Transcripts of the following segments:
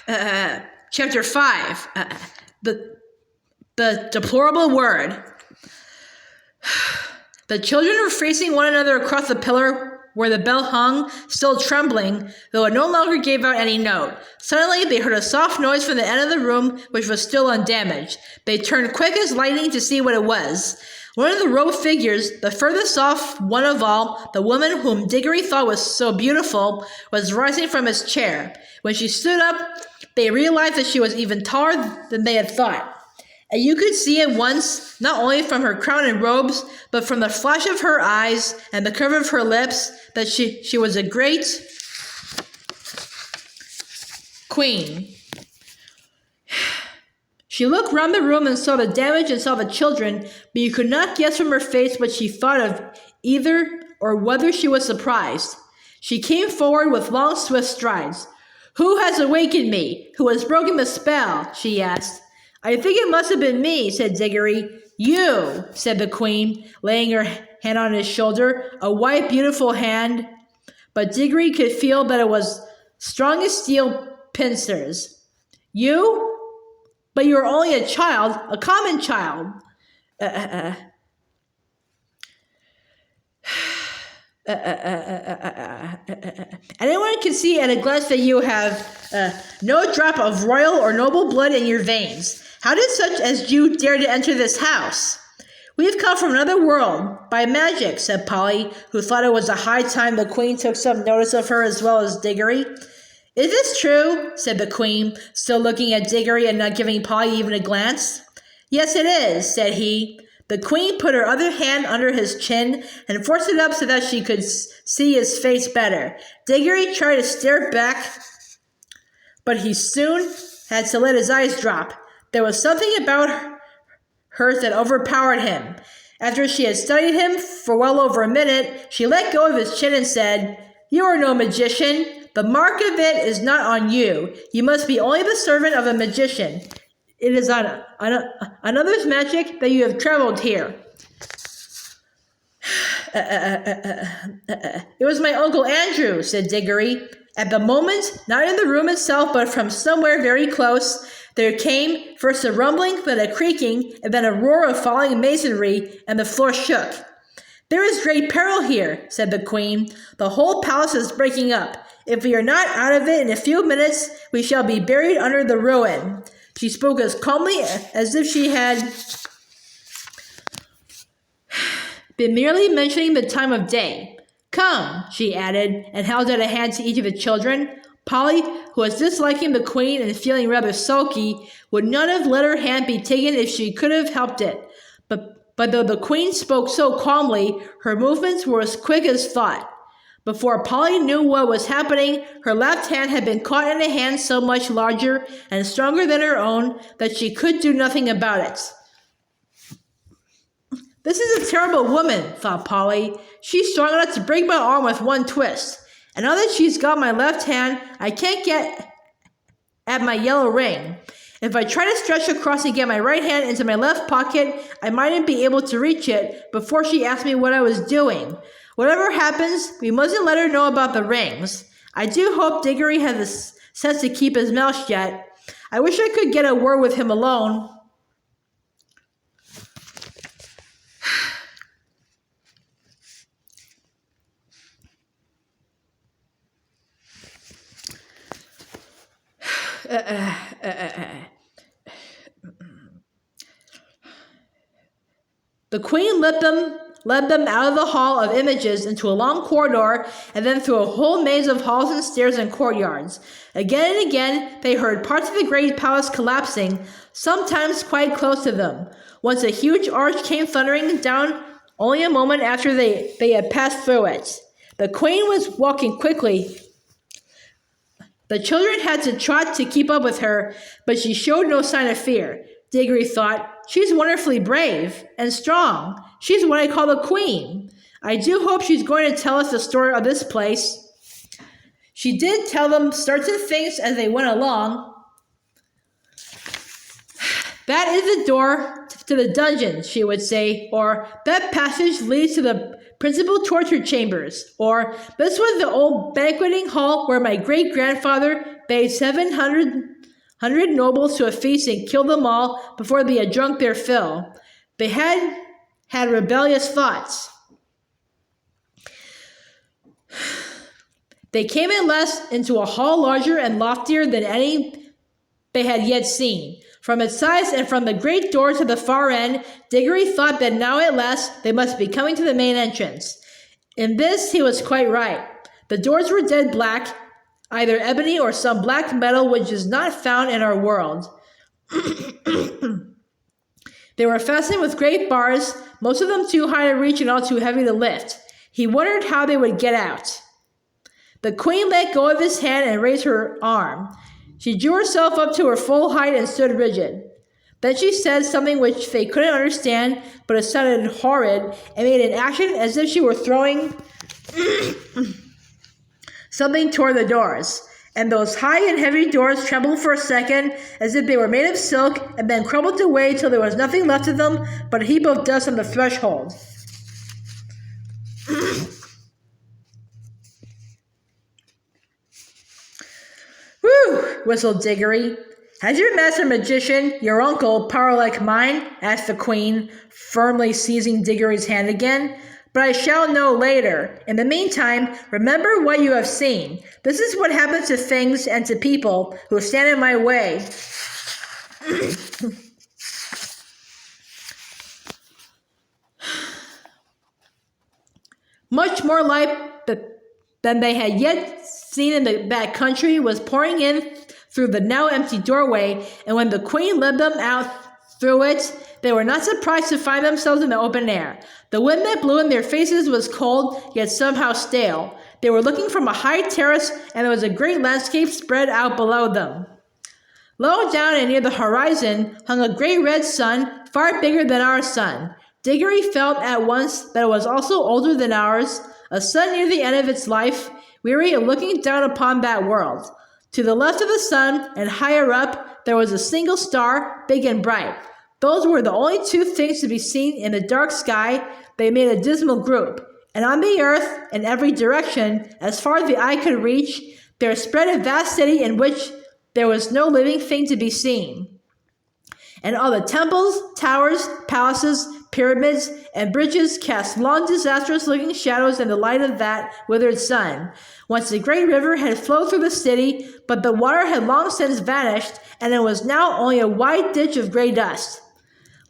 Chapter 5. The deplorable word. The children were facing one another across the pillar where the bell hung, still trembling, though it no longer gave out any note. Suddenly, they heard a soft noise from the end of the room, which was still undamaged. They turned quick as lightning to see what it was. One of the robed figures, the furthest off one of all, the woman whom Diggory thought was so beautiful, was rising from his chair. When she stood up, they realized that she was even taller than they had thought. And you could see at once, not only from her crown and robes, but from the flash of her eyes and the curve of her lips, that she was a great queen. She looked round the room and saw the damage and saw the children, but you could not guess from her face what she thought of either or whether she was surprised. She came forward with long, swift strides. "Who has awakened me? Who has broken the spell?" she asked. "I think it must have been me," said Diggory. "You," said the queen, laying her hand on his shoulder, a white, beautiful hand. But Diggory could feel that it was strong as steel pincers. "You? But you are only a child, a common child." Anyone can see at a glance that you have no drop of royal or noble blood in your veins. How did such as you dare to enter this house?" "We have come from another world, by magic," said Polly, who thought it was a high time the queen took some notice of her as well as Diggory. "Is this true?" said the queen, still looking at Diggory and not giving Polly even a glance. "Yes, it is," said he. The queen put her other hand under his chin and forced it up so that she could see his face better. Diggory tried to stare back, but he soon had to let his eyes drop. There was something about her that overpowered him. After she had studied him for well over a minute, she let go of his chin and said, "You are no magician. The mark of it is not on you. You must be only the servant of a magician. It is on another's magic that you have traveled here." "It was my Uncle Andrew," said Diggory. At the moment, not in the room itself, but from somewhere very close, there came first a rumbling, then a creaking, and then a roar of falling masonry, and the floor shook. "There is great peril here," said the queen. "The whole palace is breaking up. If we are not out of it in a few minutes, we shall be buried under the ruin." She spoke as calmly as if she had been merely mentioning the time of day. "Come," she added, and held out a hand to each of the children. Polly, who was disliking the queen and feeling rather sulky, would not have let her hand be taken if she could have helped it. But though the queen spoke so calmly, her movements were as quick as thought. Before Polly knew what was happening, her left hand had been caught in a hand so much larger and stronger than her own that she could do nothing about it. "This is a terrible woman," thought Polly. "She's strong enough to break my arm with one twist. And now that she's got my left hand, I can't get at my yellow ring. If I try to stretch across and get my right hand into my left pocket, I mightn't be able to reach it before she asked me what I was doing. Whatever happens, we mustn't let her know about the rings. I do hope Diggory has the sense to keep his mouth shut. I wish I could get a word with him alone." The queen led them out of the hall of images into a long corridor and then through a whole maze of halls and stairs and courtyards. Again and again they heard parts of the great palace collapsing, sometimes quite close to them. Once a huge arch came thundering down only a moment after they had passed through it. The queen was walking quickly. The children had to trot to keep up with her, but she showed no sign of fear. Diggory thought, "She's wonderfully brave and strong. She's what I call the queen. I do hope she's going to tell us the story of this place." She did tell them certain things as they went along. "That is the door to the dungeon," she would say, or "that passage leads to the principal torture chambers," or "this was the old banqueting hall where my great-grandfather bade 700 100 nobles to a feast and killed them all before they had drunk their fill. They had rebellious thoughts. They came at last into a hall larger and loftier than any they had yet seen. From its size and from the great door to the far end, Diggory thought that now at last they must be coming to the main entrance. In this he was quite right. The doors were dead black, either ebony or some black metal which is not found in our world. They were fastened with great bars, most of them too high to reach and all too heavy to lift. He wondered how they would get out. The queen let go of his hand and raised her arm. She drew herself up to her full height and stood rigid. Then she said something which they couldn't understand, but it sounded horrid, and made an action as if she were throwing something toward the doors. And those high and heavy doors trembled for a second, as if they were made of silk, and then crumbled away till there was nothing left of them but a heap of dust on the threshold. "Whew!" whistled Diggory. "Has your master magician, your uncle, power like mine?" asked the queen, firmly seizing Diggory's hand again. "But I shall know later. In the meantime, remember what you have seen. This is what happens to things and to people who stand in my way." Much more light than they had yet seen in that country was pouring in through the now empty doorway, and when the queen led them out through it, they were not surprised to find themselves in the open air. The wind that blew in their faces was cold, yet somehow stale. They were looking from a high terrace, and there was a great landscape spread out below them. Low down and near the horizon hung a great red sun, far bigger than our sun. Diggory felt at once that it was also older than ours, a sun near the end of its life, weary of looking down upon that world. To the left of the sun, and higher up, there was a single star, big and bright. Those were the only two things to be seen in the dark sky. They made a dismal group. And on the earth, in every direction, as far as the eye could reach, there spread a vast city in which there was no living thing to be seen. And all the temples, towers, palaces, pyramids, and bridges cast long, disastrous-looking shadows in the light of that withered sun. Once the great river had flowed through the city, but the water had long since vanished, and it was now only a wide ditch of gray dust.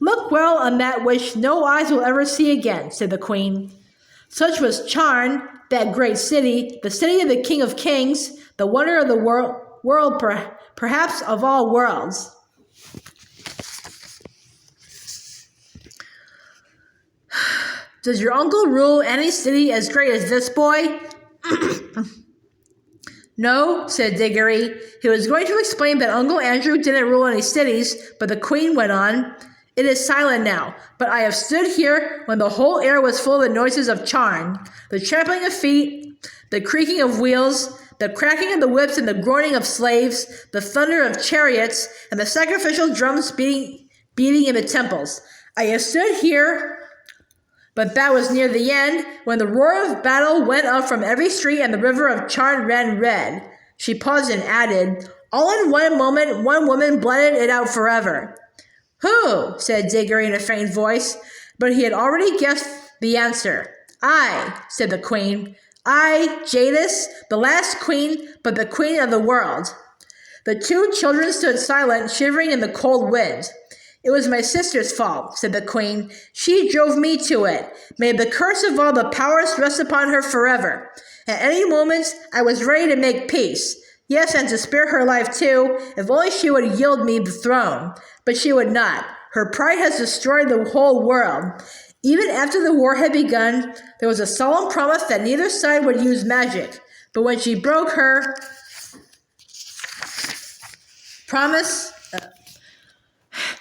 "Look well on that which no eyes will ever see again," said the queen. Such was Charn, that great city, the city of the King of Kings, the wonder of the world, perhaps of all worlds. "Does your uncle rule any city as great as this boy?" "No," said Diggory. He was going to explain that Uncle Andrew didn't rule any cities, but the queen went on. "It is silent now, but I have stood here when the whole air was full of the noises of Charn, the trampling of feet, the creaking of wheels, the cracking of the whips and the groaning of slaves, the thunder of chariots, and the sacrificial drums beating in the temples. I have stood here, but that was near the end, when the roar of battle went up from every street and the river of Charn ran red." She paused and added, "All in one moment, one woman blotted it out forever." "Who?" said Diggory in a faint voice, but he had already guessed the answer. "I," said the queen. "I, Jadis, the last queen, but the queen of the world." The two children stood silent, shivering in the cold wind. "It was my sister's fault," said the queen. "She drove me to it. May the curse of all the powers rest upon her forever. At any moment, I was ready to make peace. Yes, and to spare her life too, if only she would yield me the throne. But she would not. Her pride has destroyed the whole world. Even after the war had begun, there was a solemn promise that neither side would use magic. But when she broke her promise,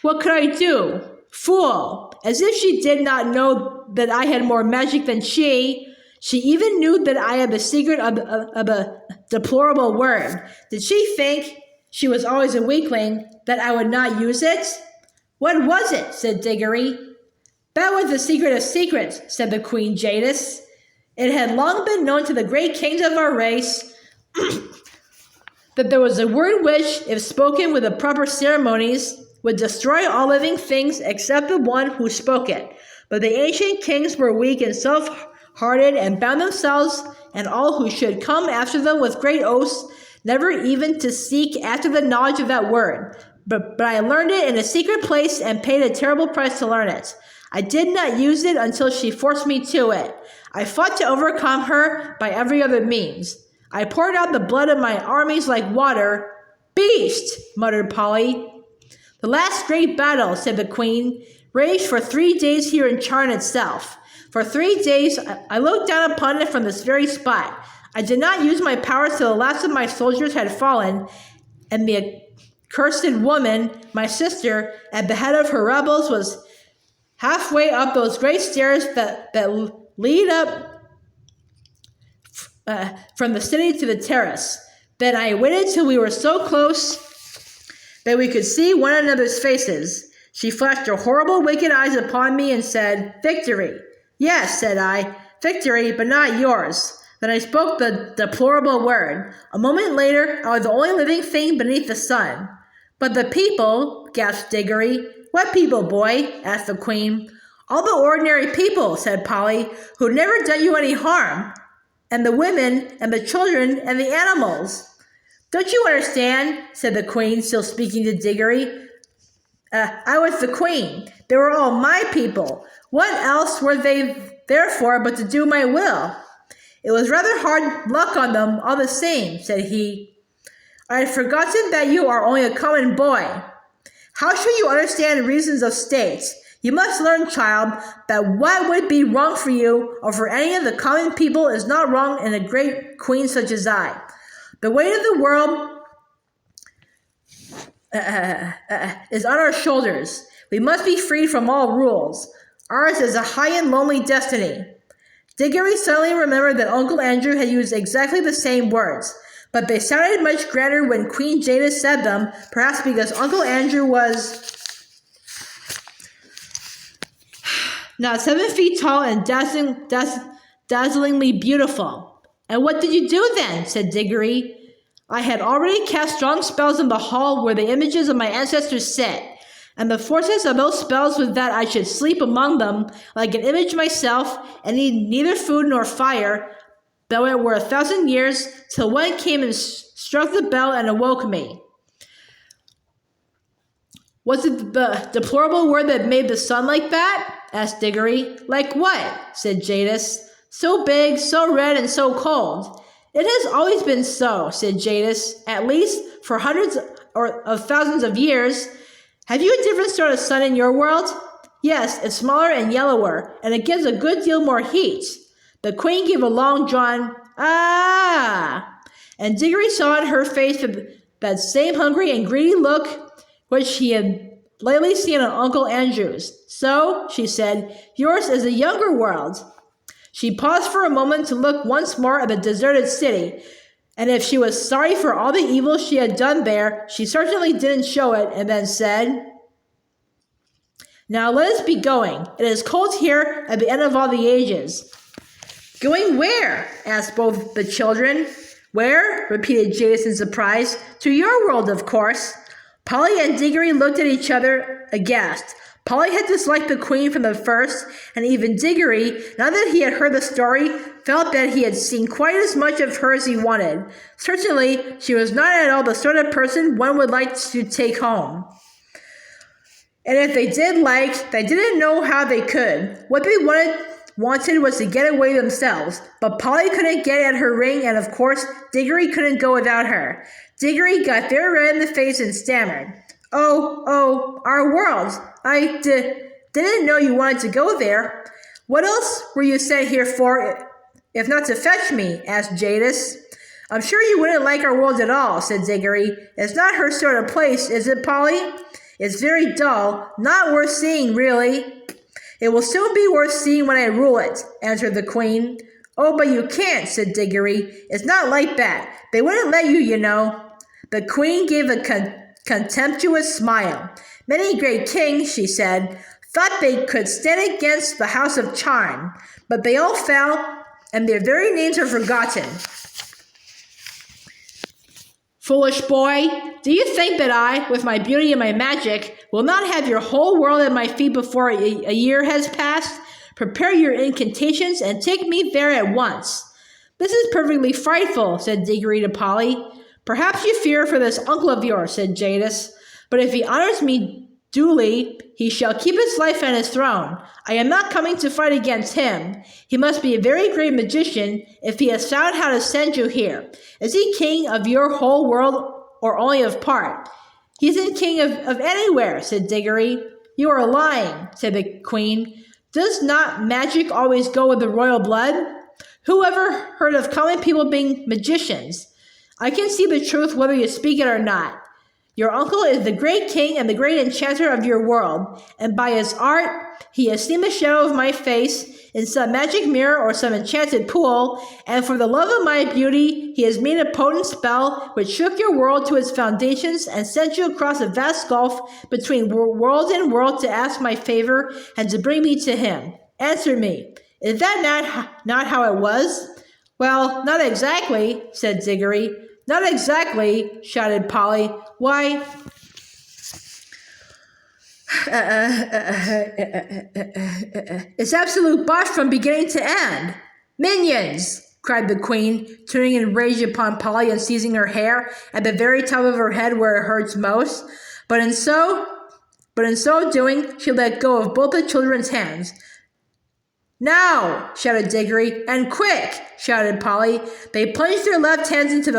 what could I do? Fool! As if she did not know that I had more magic than she. She even knew that I had the secret of a deplorable word. Did she think, she was always a weakling, that I would not use it?" "What was it?" said Diggory. "That was the secret of secrets," said the Queen Jadis. "It had long been known to the great kings of our race that there was a word which, if spoken with the proper ceremonies, would destroy all living things except the one who spoke it. But the ancient kings were weak and self-hearted and bound themselves and all who should come after them with great oaths, never even to seek after the knowledge of that word. But I learned it in a secret place and paid a terrible price to learn it. I did not use it until she forced me to it. I fought to overcome her by every other means. I poured out the blood of my armies like water. Beast, muttered Polly. The last great battle, said the queen, raged for 3 days here in Charn itself. For 3 days I looked down upon it from this very spot. I did not use my powers till the last of my soldiers had fallen, and the accursed woman, my sister, at the head of her rebels, was halfway up those great stairs that lead up from the city to the terrace. Then I waited till we were so close that we could see one another's faces. She flashed her horrible, wicked eyes upon me and said, "Victory." "Yes," said I, "victory, but not yours." Then I spoke the deplorable word. A moment later, I was the only living thing beneath the sun. "But the people," gasped Diggory. "What people, boy?" asked the queen. "All the ordinary people," said Polly, "who never done you any harm. And the women, and the children, and the animals." "Don't you understand?" said the queen, still speaking to Diggory. I was the queen. They were all my people. What else were they there for but to do my will?" "It was rather hard luck on them, all the same," said he. "I had forgotten that you are only a common boy. How should you understand reasons of state? You must learn, child, that what would be wrong for you or for any of the common people is not wrong in a great queen such as I. The weight of the world is on our shoulders. We must be freed from all rules. Ours is a high and lonely destiny." Diggory suddenly remembered that Uncle Andrew had used exactly the same words, but they sounded much grander when Queen Jadis said them, perhaps because Uncle Andrew was not 7 feet tall and dazzlingly beautiful. "And what did you do then?" said Diggory. "I had already cast strong spells in the hall where the images of my ancestors sit, and the forces of those spells was that I should sleep among them like an image myself and need neither food nor fire, though it were 1,000 years, till one came and struck the bell and awoke me." "Was it the deplorable word that made the sun like that?" asked Diggory. "Like what?" said Jadis. "So big, so red, and so cold." "It has always been so," said Jadis, "at least for hundreds of thousands of years. Have you a different sort of sun in your world?" "Yes, it's smaller and yellower, and it gives a good deal more heat." The queen gave a long-drawn, "Ah!" and Diggory saw in her face that same hungry and greedy look which he had lately seen on Uncle Andrew's. "So," she said, "yours is a younger world." She paused for a moment to look once more at the deserted city, and if she was sorry for all the evil she had done there, she certainly didn't show it, and then said, "Now let us be going. It is cold here at the end of all the ages." "Going where?" asked both the children. "Where?" repeated Jadis in surprise. "To your world, of course." Polly and Diggory looked at each other aghast. Polly had disliked the queen from the first, and even Diggory, now that he had heard the story, felt that he had seen quite as much of her as he wanted. Certainly, she was not at all the sort of person one would like to take home. And if they did like, they didn't know how they could. What they wanted was to get away themselves, but Polly couldn't get at her ring, and of course, Diggory couldn't go without her. Diggory got very red in the face and stammered, Oh, our world. I didn't know you wanted to go there. What else were you sent here for, if not to fetch me?" asked Jadis. "I'm sure you wouldn't like our world at all," said Diggory. "It's not her sort of place, is it, Polly? It's very dull, not worth seeing, really." "It will soon be worth seeing when I rule it," answered the queen. "Oh, but you can't," said Diggory. "It's not like that. They wouldn't let you, you know." The queen gave a contemptuous smile. "Many great kings," she said, "thought they could stand against the house of Charn, but they all fell, and their very names are forgotten. Foolish boy, do you think that I, with my beauty and my magic, will not have your whole world at my feet before a year has passed? Prepare your incantations and take me there at once. This is perfectly frightful, said Diggory to Polly. Perhaps you fear for this uncle of yours, said Jadis, but if he honors me duly, he shall keep his life and his throne. I am not coming to fight against him. He must be a very great magician if he has found how to send you here. Is he king of your whole world or only of part? He isn't king of anywhere, said Diggory. You are lying, said the queen. Does not magic always go with the royal blood? Who ever heard of common people being magicians? I can see the truth whether you speak it or not. Your uncle is the great king and the great enchanter of your world, and by his art he has seen the shadow of my face in some magic mirror or some enchanted pool, and for the love of my beauty he has made a potent spell which shook your world to its foundations and sent you across a vast gulf between world and world to ask my favor and to bring me to him. Answer me, is that not how it was? Well, not exactly, said Diggory. Not exactly, shouted Polly. Why, it's absolute bosh from beginning to end. Minions, cried the queen, turning in rage upon Polly and seizing her hair at the very top of her head where it hurts most. But in so doing, she let go of both the children's hands. Now, shouted Diggory, and quick, shouted Polly. They plunged their left hands into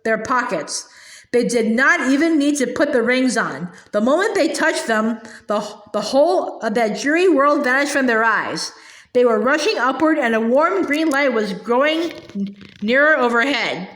their pockets. They did not even need to put the rings on. The moment they touched them, the whole of that dreary world vanished from their eyes. They were rushing upward, and a warm green light was growing nearer overhead.